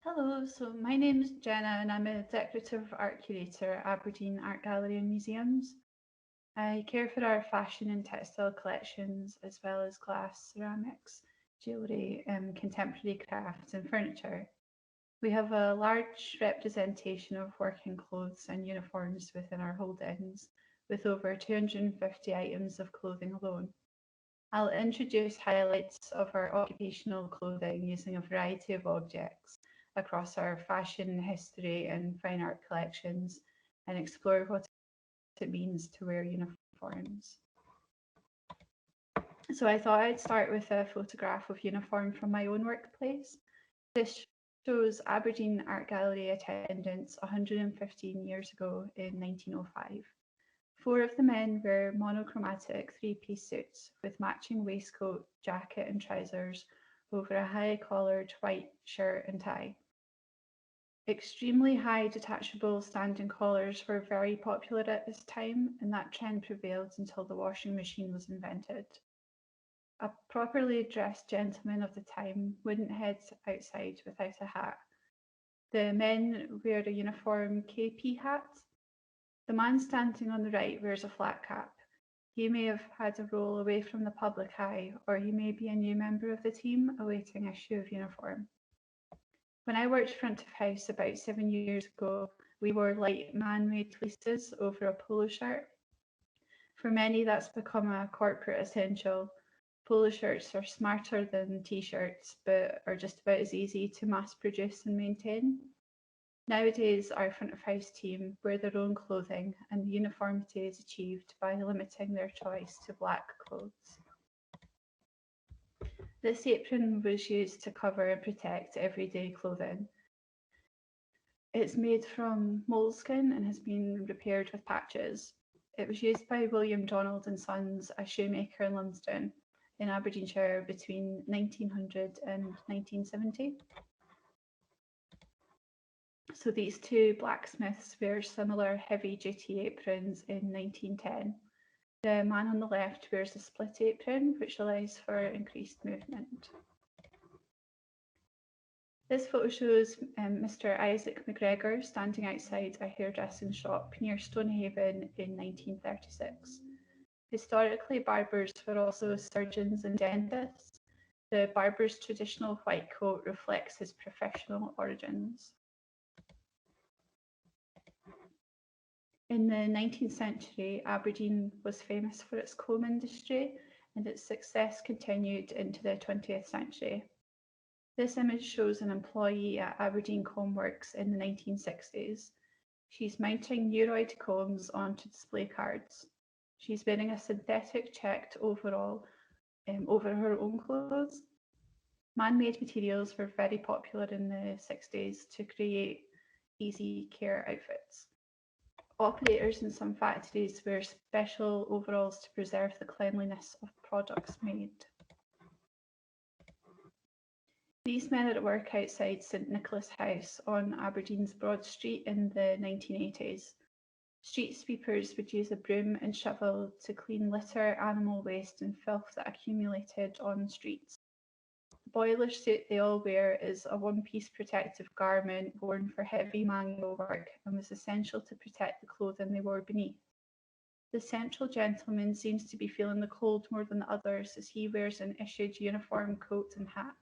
Hello, so my name is Jenna and I'm a Decorative Art Curator at Aberdeen Art Gallery and Museums. I care for our fashion and textile collections as well as glass, ceramics, jewellery, contemporary crafts and furniture. We have a large representation of working clothes and uniforms within our holdings, with over 250 items of clothing alone. I'll introduce highlights of our occupational clothing using a variety of objects across our fashion, history, and fine art collections and explore what it means to wear uniforms. So I thought I'd start with a photograph of uniform from my own workplace. This shows Aberdeen Art Gallery attendance 115 years ago in 1905. Four of the men wear monochromatic three-piece suits with matching waistcoat, jacket and trousers over a high-collared white shirt and tie. Extremely high detachable standing collars were very popular at this time, and that trend prevailed until the washing machine was invented. A properly dressed gentleman of the time wouldn't head outside without a hat. The men wear a uniform KP hat. The man standing on the right wears a flat cap. He may have had a role away from the public eye, or he may be a new member of the team awaiting issue of uniform. When I worked front of house about 7 years ago, we wore light man-made fleeces over a polo shirt. For many, that's become a corporate essential. Polo shirts are smarter than t-shirts, but are just about as easy to mass produce and maintain. Nowadays, our front of house team wear their own clothing, and the uniformity is achieved by limiting their choice to black clothes. This apron was used to cover and protect everyday clothing. It's made from moleskin and has been repaired with patches. It was used by William Donald and Sons, a shoemaker in Lumsden, in Aberdeenshire between 1900 and 1970. So these two blacksmiths wear similar heavy-duty aprons in 1910. The man on the left wears a split apron, which allows for increased movement. This photo shows Mr. Isaac McGregor standing outside a hairdressing shop near Stonehaven in 1936. Historically, barbers were also surgeons and dentists. The barber's traditional white coat reflects his professional origins. In the 19th century, Aberdeen was famous for its comb industry, and its success continued into the 20th century. This image shows an employee at Aberdeen Comb Works in the 1960s. She's mounting Neuroid combs onto display cards. She's wearing a synthetic checked overall over her own clothes. Man-made materials were very popular in the 60s to create easy care outfits. Operators in some factories wear special overalls to preserve the cleanliness of products made. These men are at work outside St Nicholas House on Aberdeen's Broad Street in the 1980s. Street sweepers would use a broom and shovel to clean litter, animal waste and filth that accumulated on streets. The boiler suit they all wear is a one-piece protective garment worn for heavy manual work and was essential to protect the clothing they wore beneath. The central gentleman seems to be feeling the cold more than the others as he wears an issued uniform coat and hat.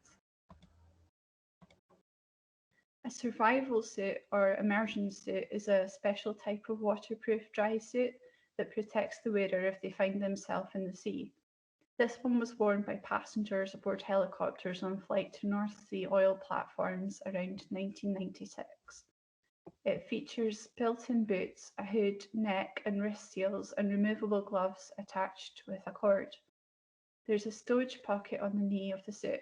A survival suit or immersion suit is a special type of waterproof dry suit that protects the wearer if they find themselves in the sea. This one was worn by passengers aboard helicopters on flight to North Sea oil platforms around 1996. It features built-in boots, a hood, neck and wrist seals and removable gloves attached with a cord. There's a stowage pocket on the knee of the suit.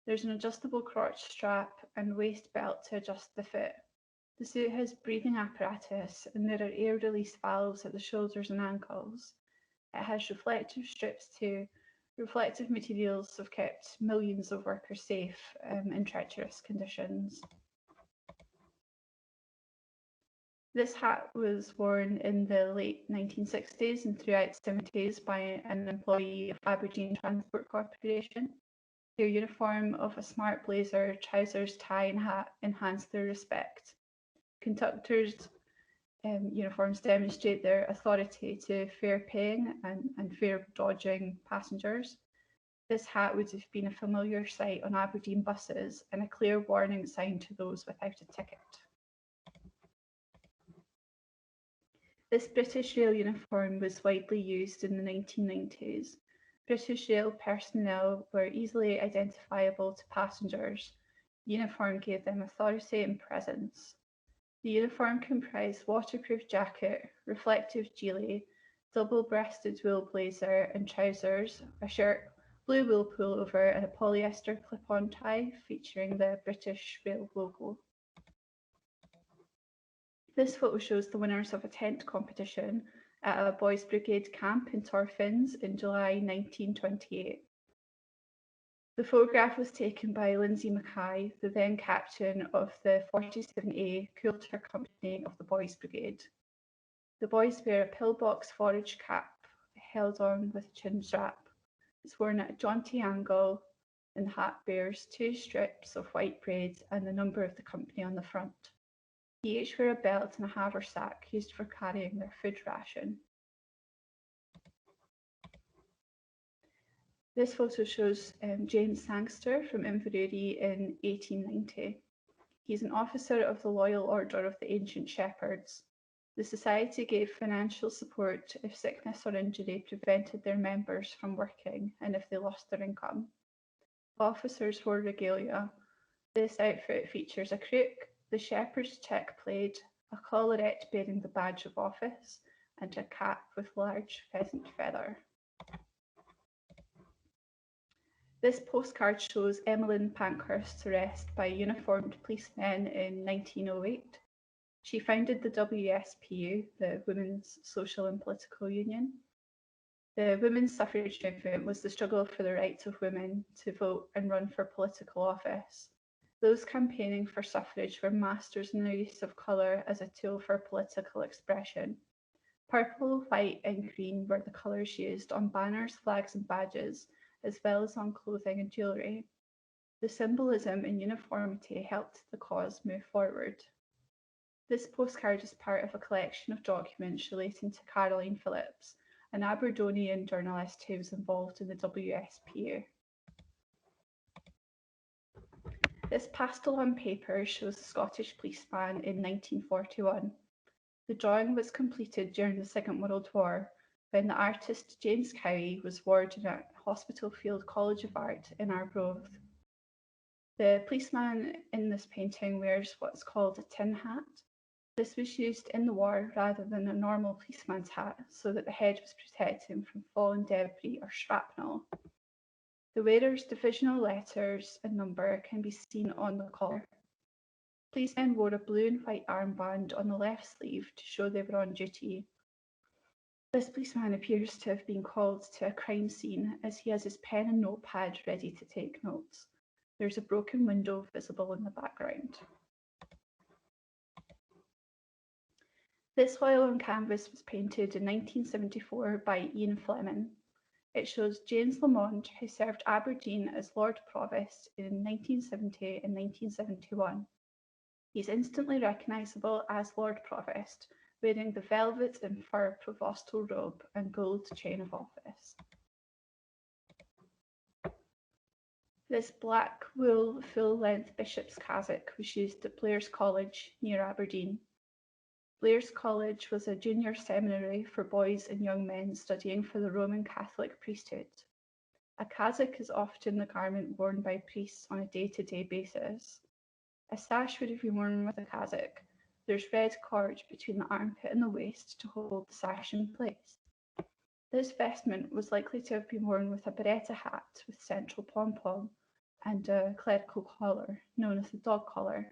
There's an adjustable crotch strap and waist belt to adjust the fit. The suit has breathing apparatus and there are air release valves at the shoulders and ankles. It has reflective strips too. Reflective materials have kept millions of workers safe in treacherous conditions. This hat was worn in the late 1960s and throughout the 70s by an employee of Aberdeen Transport Corporation. Their uniform of a smart blazer, trousers, tie, and hat enhance their respect. Conductors' uniforms demonstrate their authority to fare paying and fare dodging passengers. This hat would have been a familiar sight on Aberdeen buses and a clear warning sign to those without a ticket. This British Rail uniform was widely used in the 1990s. British Rail personnel were easily identifiable to passengers. The uniform gave them authority and presence. The uniform comprised waterproof jacket, reflective gilet, double-breasted wool blazer and trousers, a shirt, blue wool pullover and a polyester clip-on tie featuring the British Rail logo. This photo shows the winners of a tent competition at a Boys Brigade camp in Torfins in July 1928. The photograph was taken by Lindsay Mackay, the then captain of the 47A Coulter Company of the Boys Brigade. The boys wear a pillbox forage cap held on with a chin strap. It's worn at a jaunty angle, and the hat bears 2 strips of white braid and the number of the company on the front. They each wear a belt and a haversack used for carrying their food ration. This photo shows James Sangster from Inverurie in 1890. He's an officer of the Loyal Order of the Ancient Shepherds. The society gave financial support if sickness or injury prevented their members from working and if they lost their income. Officers wore regalia. This outfit features a crook, the shepherd's check plaid, a collarette bearing the badge of office, and a cap with large pheasant feather. This postcard shows Emmeline Pankhurst's arrest by uniformed policemen in 1908. She founded the WSPU, the Women's Social and Political Union. The women's suffrage movement was the struggle for the rights of women to vote and run for political office. Those campaigning for suffrage were masters in the use of colour as a tool for political expression. Purple, white and green were the colours used on banners, flags and badges, as well as on clothing and jewellery. The symbolism and uniformity helped the cause move forward. This postcard is part of a collection of documents relating to Caroline Phillips, an Aberdonian journalist who was involved in the WSPU. This pastel on paper shows the Scottish Policeman in 1941. The drawing was completed during the Second World War, when the artist James Cowie was warden at Hospital Field College of Art in Arbroath. The policeman in this painting wears what's called a tin hat. This was used in the war rather than a normal policeman's hat, so that the head was protected from falling debris or shrapnel. The wearer's divisional letters and number can be seen on the collar. Policemen wore a blue and white armband on the left sleeve to show they were on duty. This policeman appears to have been called to a crime scene as he has his pen and notepad ready to take notes. There's a broken window visible in the background. This oil on canvas was painted in 1974 by Ian Fleming. It shows James Lamond, who served Aberdeen as Lord Provost in 1970 and 1971. He's instantly recognisable as Lord Provost, wearing the velvet and fur provostal robe and gold chain of office. This black wool full-length bishop's cassock was used at Blair's College near Aberdeen. Blair's College was a junior seminary for boys and young men studying for the Roman Catholic priesthood. A cassock is often the garment worn by priests on a day-to-day basis. A sash would have been worn with a cassock. There's red cord between the armpit and the waist to hold the sash in place. This vestment was likely to have been worn with a beretta hat with central pom-pom and a clerical collar, known as the dog collar.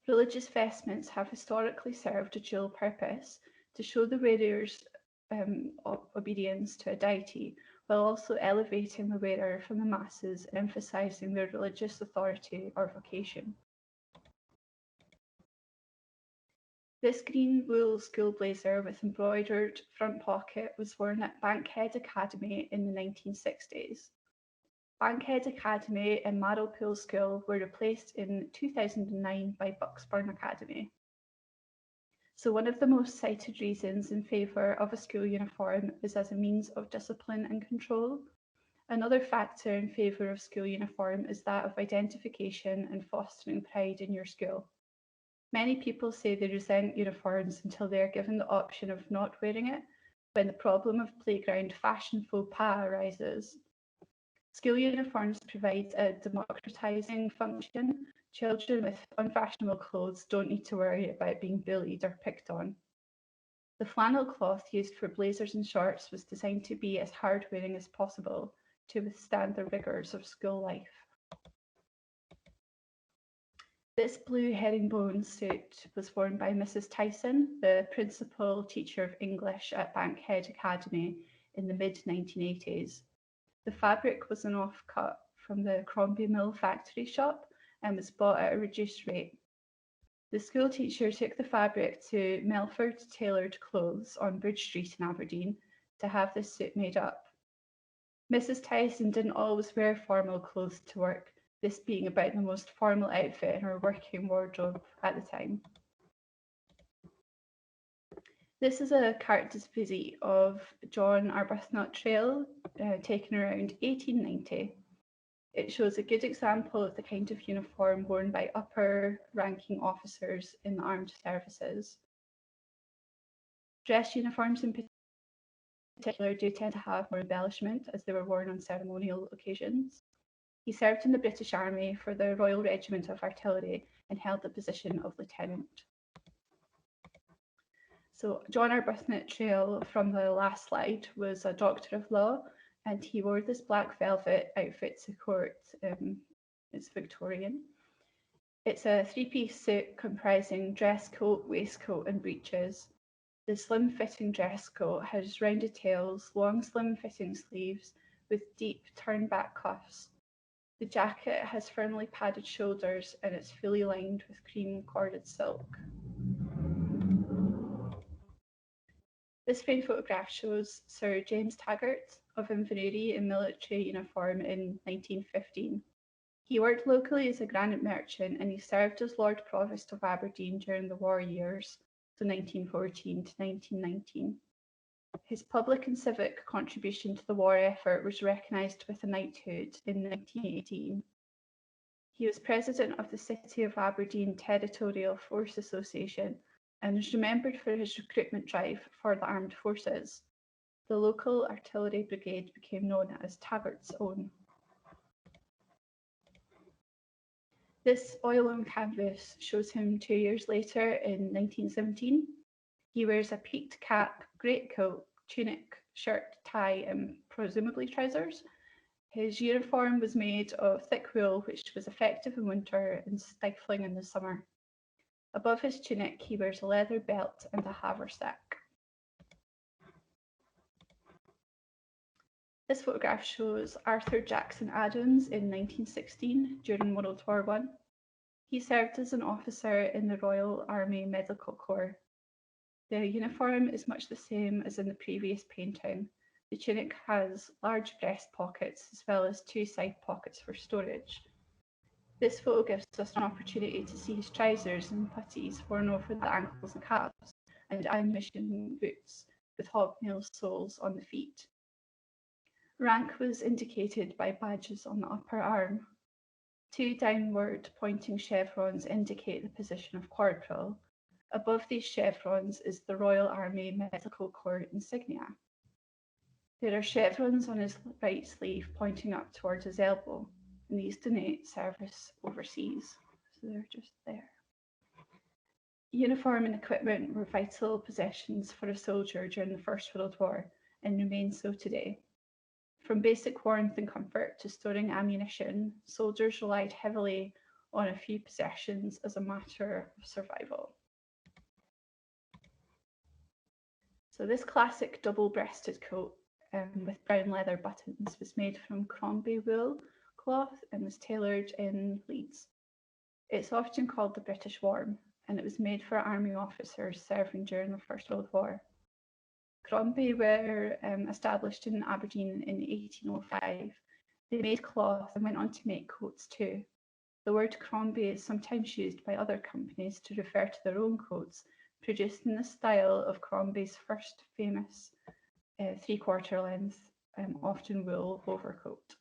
Religious vestments have historically served a dual purpose: to show the wearer's obedience to a deity, while also elevating the wearer from the masses and emphasising their religious authority or vocation. This green wool school blazer with embroidered front pocket was worn at Bankhead Academy in the 1960s. Bankhead Academy and Marrowpool School were replaced in 2009 by Bucksburn Academy. So one of the most cited reasons in favour of a school uniform is as a means of discipline and control. Another factor in favour of school uniform is that of identification and fostering pride in your school. Many people say they resent uniforms until they are given the option of not wearing it, when the problem of playground fashion faux pas arises. School uniforms provide a democratising function. Children with unfashionable clothes don't need to worry about being bullied or picked on. The flannel cloth used for blazers and shorts was designed to be as hard-wearing as possible to withstand the rigours of school life. This blue herringbone suit was worn by Mrs. Tyson, the principal teacher of English at Bankhead Academy in the mid-1980s. The fabric was an offcut from the Crombie Mill factory shop and was bought at a reduced rate. The school teacher took the fabric to Melford Tailored Clothes on Bridge Street in Aberdeen to have this suit made up. Mrs. Tyson didn't always wear formal clothes to work, this being about the most formal outfit in her working wardrobe at the time. This is a character's visit of John Arbuthnot Trail, taken around 1890. It shows a good example of the kind of uniform worn by upper-ranking officers in the armed services. Dress uniforms in particular do tend to have more embellishment as they were worn on ceremonial occasions. He served in the British Army for the Royal Regiment of Artillery and held the position of lieutenant. So John Arbuthnot Trail from the last slide was a Doctor of Law, and he wore this black velvet outfit to court. It's Victorian. It's a three-piece suit comprising dress coat, waistcoat and breeches. The slim-fitting dress coat has rounded tails, long slim-fitting sleeves with deep turn-back cuffs. The jacket has firmly padded shoulders and it's fully lined with cream corded silk. This framed photograph shows Sir James Taggart of Inverurie in military uniform in 1915. He worked locally as a granite merchant and he served as Lord Provost of Aberdeen during the war years, so 1914 to 1919. His public and civic contribution to the war effort was recognised with a knighthood in 1918. He was president of the City of Aberdeen Territorial Force Association and is remembered for his recruitment drive for the armed forces. The local artillery brigade became known as Taggart's Own. This oil on canvas shows him 2 years later in 1917. He wears a peaked cap, greatcoat, tunic, shirt, tie, and presumably trousers. His uniform was made of thick wool, which was effective in winter and stifling in the summer. Above his tunic, he wears a leather belt and a haversack. This photograph shows Arthur Jackson Adams in 1916 during World War I. He served as an officer in the Royal Army Medical Corps. The uniform is much the same as in the previous painting. The tunic has large breast pockets as well as two side pockets for storage. This photo gives us an opportunity to see his trousers and puttees worn over the ankles and calves, and ammunition boots with hobnail soles on the feet. Rank was indicated by badges on the upper arm. Two downward pointing chevrons indicate the position of corporal. Above these chevrons is the Royal Army Medical Corps insignia. There are chevrons on his right sleeve pointing up towards his elbow, and these denote service overseas. So they're just there. Uniform and equipment were vital possessions for a soldier during the First World War and remain so today. From basic warmth and comfort to storing ammunition, soldiers relied heavily on a few possessions as a matter of survival. So this classic double-breasted coat with brown leather buttons was made from Crombie wool cloth and was tailored in Leeds. It's often called the British Warm, and it was made for army officers serving during the First World War. Crombie were established in Aberdeen in 1805 They made cloth and went on to make coats too. The word Crombie is sometimes used by other companies to refer to their own coats, produced in the style of Crombie's first famous three-quarter length, often wool overcoat.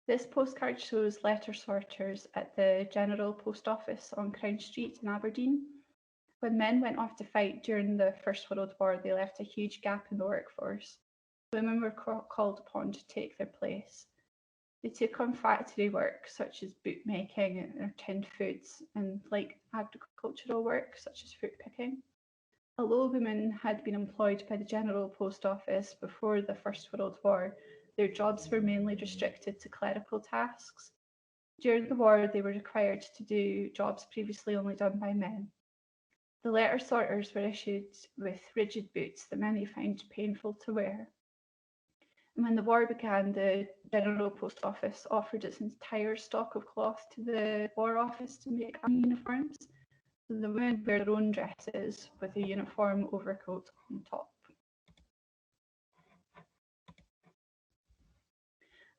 This postcard shows letter sorters at the General Post Office on Crown Street in Aberdeen. When men went off to fight during the First World War, they left a huge gap in the workforce. Women were called upon to take their place. They took on factory work, such as bootmaking or tinned foods, and like agricultural work, such as fruit picking. Although women had been employed by the General Post Office before the First World War, their jobs were mainly restricted to clerical tasks. During the war, they were required to do jobs previously only done by men. The letter sorters were issued with rigid boots that many found painful to wear. And when the war began, the General Post Office offered its entire stock of cloth to the War Office to make uniforms. So the women wear their own dresses with a uniform overcoat on top.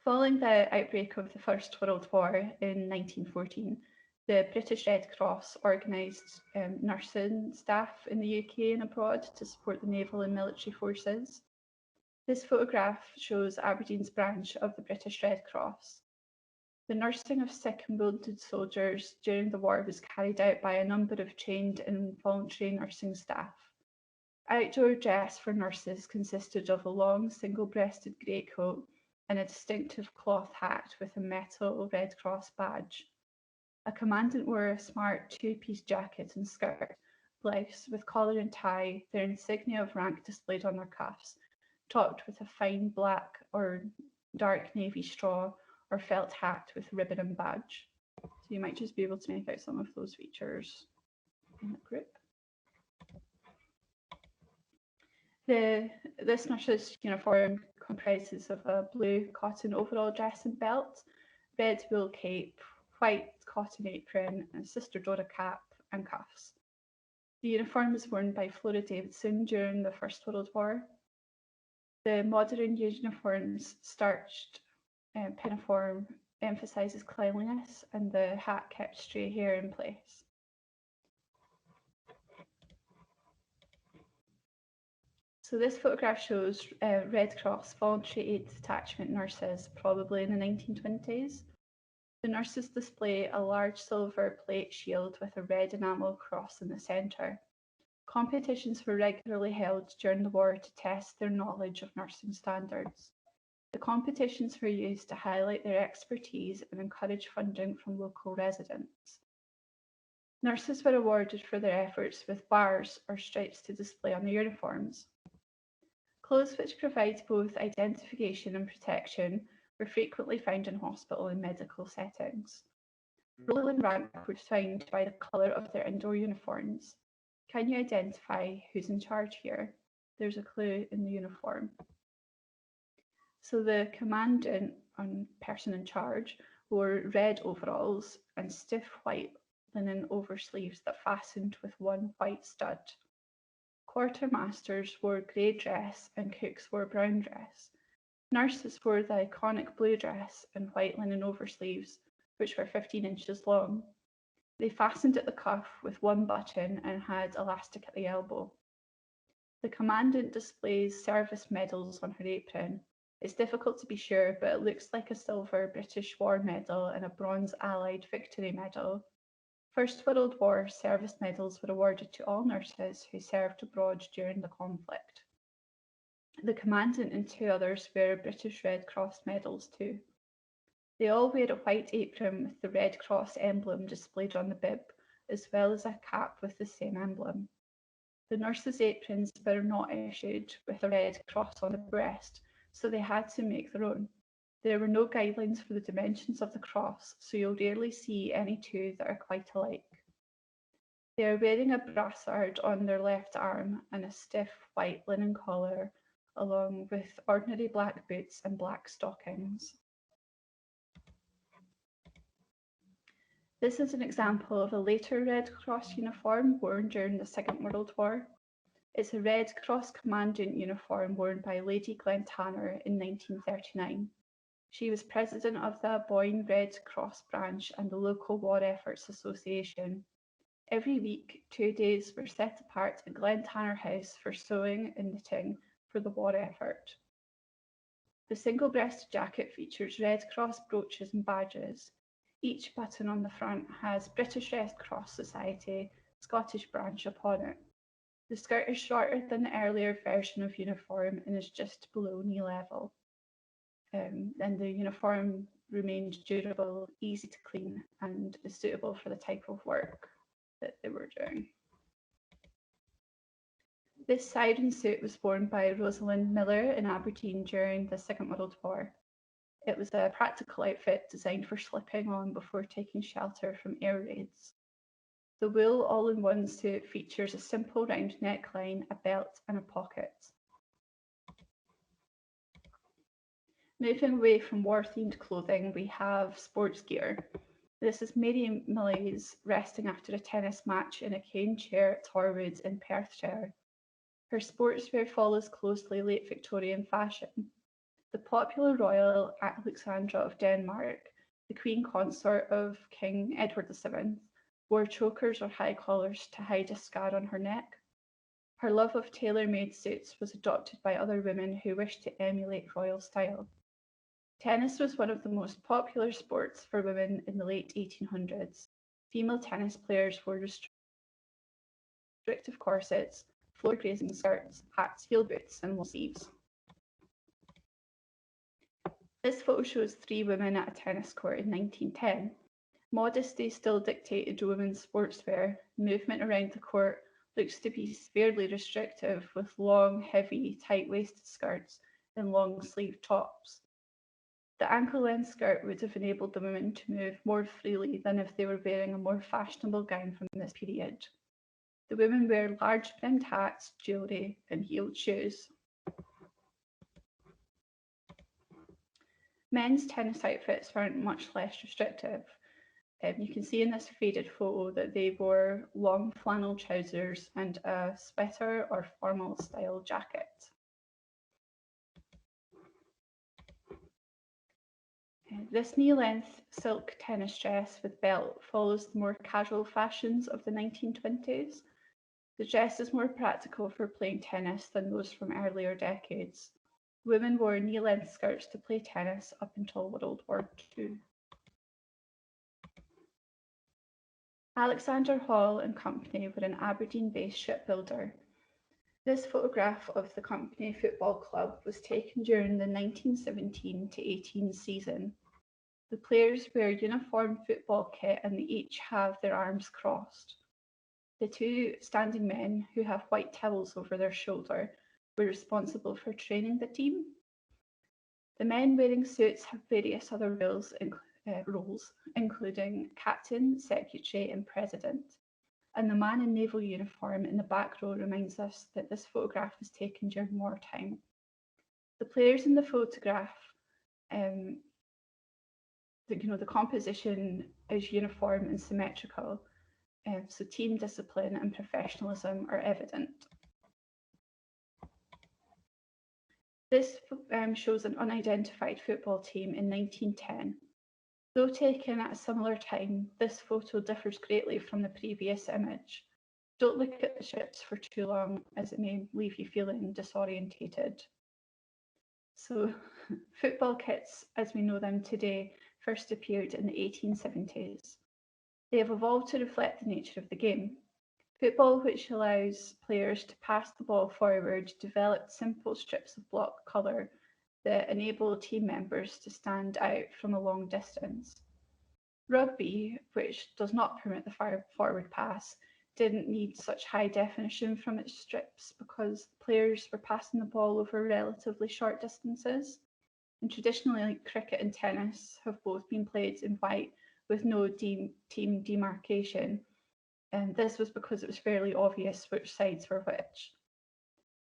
Following the outbreak of the First World War in 1914, the British Red Cross organised nursing staff in the UK and abroad to support the naval and military forces. This photograph shows Aberdeen's branch of the British Red Cross. The nursing of sick and wounded soldiers during the war was carried out by a number of trained and voluntary nursing staff. Outdoor dress for nurses consisted of a long single-breasted greatcoat and a distinctive cloth hat with a metal Red Cross badge. A commandant wore a smart two-piece jacket and skirt, blouse with collar and tie, their insignia of rank displayed on their cuffs, topped with a fine black or dark navy straw or felt hat with ribbon and badge. So you might just be able to make out some of those features in the group. This nurse's uniform comprises of a blue cotton overall dress and belt, red wool cape, white cotton apron, a Sister Dora cap and cuffs. The uniform was worn by Flora Davidson during the First World War. The modern uniform's starched pinafore emphasises cleanliness, and the hat kept stray hair in place. So this photograph shows Red Cross Voluntary Aid Detachment nurses, probably in the 1920s. The nurses display a large silver plate shield with a red enamel cross in the centre. Competitions were regularly held during the war to test their knowledge of nursing standards. The competitions were used to highlight their expertise and encourage funding from local residents. Nurses were awarded for their efforts with bars or stripes to display on their uniforms. Clothes which provide both identification and protection were frequently found in hospital and medical settings. Role and rank were defined by the colour of their indoor uniforms. Can you identify who's in charge here? There's a clue in the uniform. So the commandant, person in charge, wore red overalls and stiff white linen oversleeves that fastened with one white stud. Quartermasters wore grey dress and cooks wore brown dress. Nurses wore the iconic blue dress and white linen oversleeves, which were 15 inches long. They fastened at the cuff with one button and had elastic at the elbow. The commandant displays service medals on her apron. It's difficult to be sure, but it looks like a silver British War Medal and a bronze Allied Victory Medal. First World War service medals were awarded to all nurses who served abroad during the conflict. The commandant and two others wear British Red Cross medals too. They all wear a white apron with the Red Cross emblem displayed on the bib, as well as a cap with the same emblem. The nurses' aprons were not issued with a Red Cross on the breast, so they had to make their own. There were no guidelines for the dimensions of the cross, so you'll rarely see any two that are quite alike. They are wearing a brassard on their left arm and a stiff white linen collar, along with ordinary black boots and black stockings. This is an example of a later Red Cross uniform worn during the Second World War. It's a Red Cross Commandant uniform worn by Lady Glentanner in 1939. She was president of the Boyne Red Cross branch and the local War Efforts Association. Every week, 2 days were set apart at Glentanner House for sewing and knitting for the war effort. The single-breasted jacket features Red Cross brooches and badges. Each button on the front has British Red Cross Society, Scottish branch upon it. The skirt is shorter than the earlier version of uniform and is just below knee level. And the uniform remained durable, easy to clean, and is suitable for the type of work that they were doing. This siren suit was worn by Rosalind Miller in Aberdeen during the Second World War. It was a practical outfit designed for slipping on before taking shelter from air raids. The wool all-in-one suit features a simple round neckline, a belt and a pocket. Moving away from war-themed clothing, we have sports gear. This is Mary Millie's resting after a tennis match in a cane chair at Torwood in Perthshire. Her sportswear follows closely late Victorian fashion. The popular Royal Alexandra of Denmark, the Queen Consort of King Edward VII, wore chokers or high collars to hide a scar on her neck. Her love of tailor-made suits was adopted by other women who wished to emulate royal style. Tennis was one of the most popular sports for women in the late 1800s. Female tennis players wore restrictive corsets, floor-grazing skirts, hats, heel boots, and long sleeves. This photo shows 3 women at a tennis court in 1910. Modesty still dictated women's sportswear. Movement around the court looks to be severely restrictive, with long, heavy, tight-waisted skirts and long-sleeved tops. The ankle-length skirt would have enabled the women to move more freely than if they were wearing a more fashionable gown from this period. The women wear large brimmed hats, jewellery, and heeled shoes. Men's tennis outfits weren't much less restrictive. You can see in this faded photo that they wore long flannel trousers and a sweater or formal style jacket. This knee-length silk tennis dress with belt follows the more casual fashions of the 1920s. The dress is more practical for playing tennis than those from earlier decades. Women wore knee-length skirts to play tennis up until World War II. Alexander Hall and Company were an Aberdeen-based shipbuilder. This photograph of the Company Football Club was taken during the 1917-18 season. The players wear uniform football kit and they each have their arms crossed. The 2 standing men, who have white towels over their shoulder, were responsible for training the team. The men wearing suits have various other roles, including captain, secretary, and president. And the man in naval uniform in the back row reminds us that this photograph was taken during wartime. The players in the photograph, the composition is uniform and symmetrical, so team discipline and professionalism are evident. This shows an unidentified football team in 1910. Though taken at a similar time, this photo differs greatly from the previous image. Don't look at the ships for too long, as it may leave you feeling disorientated. So, football kits, as we know them today, first appeared in the 1870s. They have evolved to reflect the nature of the game. Football, which allows players to pass the ball forward, developed simple strips of block colour that enable team members to stand out from a long distance. Rugby, which does not permit the forward pass, didn't need such high definition from its strips because players were passing the ball over relatively short distances. And traditionally, cricket and tennis have both been played in white with no team demarcation. And this was because it was fairly obvious which sides were which.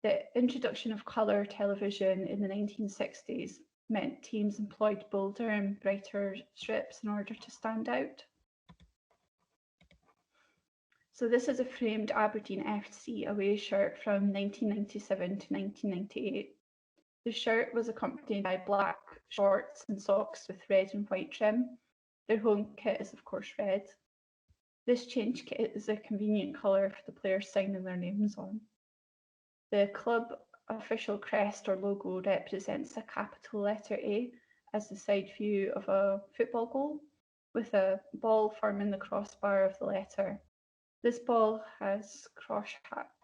The introduction of colour television in the 1960s meant teams employed bolder and brighter strips in order to stand out. So this is a framed Aberdeen FC away shirt from 1997 to 1998. The shirt was accompanied by black shorts and socks with red and white trim. Their home kit is of course red. This change kit is a convenient colour for the players signing their names on. The club official crest or logo represents a capital letter A as the side view of a football goal, with a ball forming the crossbar of the letter. This ball has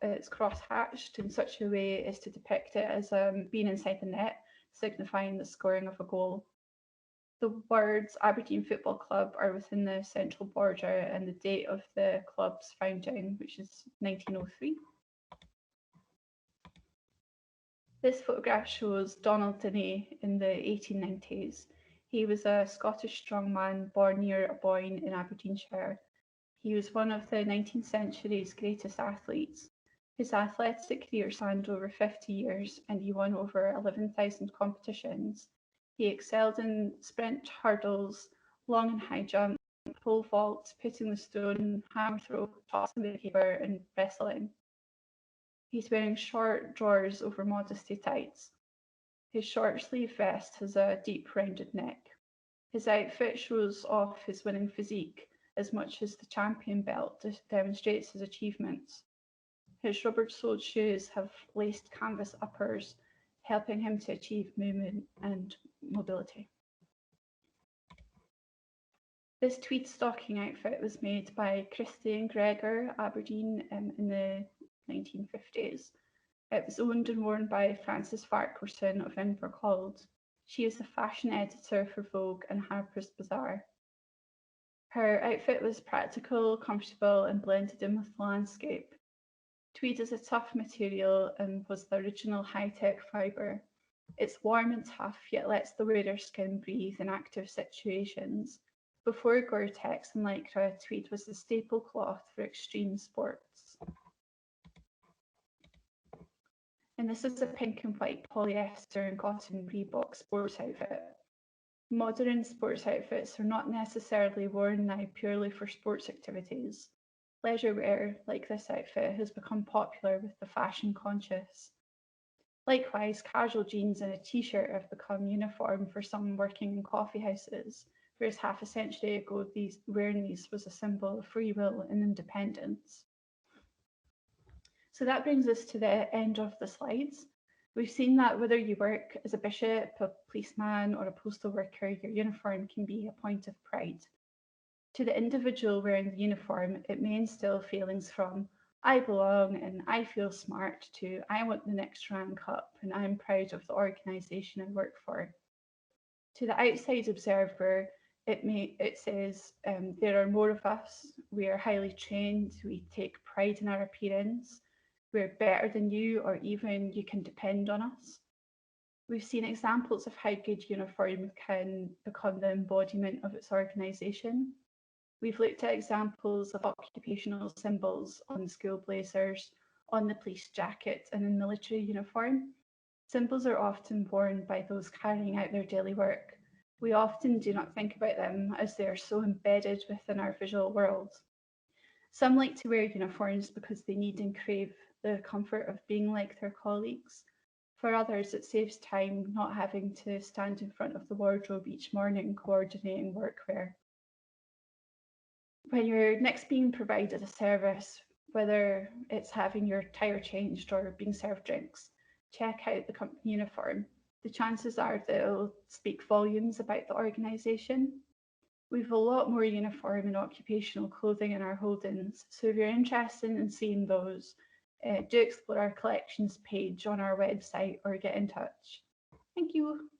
it's cross-hatched in such a way as to depict it as being inside the net, signifying the scoring of a goal. The words Aberdeen Football Club are within the central border and the date of the club's founding, which is 1903. This photograph shows Donald Diney in the 1890s. He was a Scottish strongman born near Aboyne in Aberdeenshire. He was one of the 19th century's greatest athletes. His athletic career spanned over 50 years and he won over 11,000 competitions. He excelled in sprint, hurdles, long and high jump, pole vault, putting the stone, hammer throw, tossing the paper and wrestling. He's wearing short drawers over modesty tights. His short sleeve vest has a deep rounded neck. His outfit shows off his winning physique as much as the champion belt demonstrates his achievements. His rubber-soled shoes have laced canvas uppers, helping him to achieve movement and mobility. This tweed stocking outfit was made by Christie and Gregor, Aberdeen, in the 1950s. It was owned and worn by Frances Farquharson of Inverclyde. She is the fashion editor for Vogue and Harper's Bazaar. Her outfit was practical, comfortable, and blended in with the landscape. Tweed is a tough material and was the original high-tech fibre. It's warm and tough, yet lets the wearer's skin breathe in active situations. Before Gore-Tex and Lycra, tweed was the staple cloth for extreme sports. And this is a pink and white polyester and cotton Reebok sports outfit. Modern sports outfits are not necessarily worn now purely for sports activities. Leisure wear, like this outfit, has become popular with the fashion conscious. Likewise, casual jeans and a t-shirt have become uniform for some working in coffee houses, whereas half a century ago wearing these was a symbol of free will and independence. So that brings us to the end of the slides. We've seen that whether you work as a bishop, a policeman, or a postal worker, your uniform can be a point of pride. To the individual wearing the uniform, it may instill feelings from I belong and I feel smart to I want the next rank up and I'm proud of the organisation I work for. To the outside observer, it says there are more of us, we are highly trained, we take pride in our appearance, we're better than you, or even you can depend on us. We've seen examples of how good uniform can become the embodiment of its organisation. We've looked at examples of occupational symbols on the school blazers, on the police jacket, and in military uniform. Symbols are often worn by those carrying out their daily work. We often do not think about them as they are so embedded within our visual world. Some like to wear uniforms because they need and crave the comfort of being like their colleagues. For others, it saves time not having to stand in front of the wardrobe each morning coordinating workwear. When you're next being provided a service, whether it's having your tyre changed or being served drinks, check out the company uniform. The chances are that it'll speak volumes about the organisation. We've a lot more uniform and occupational clothing in our holdings, so if you're interested in seeing those, do explore our collections page on our website or get in touch. Thank you.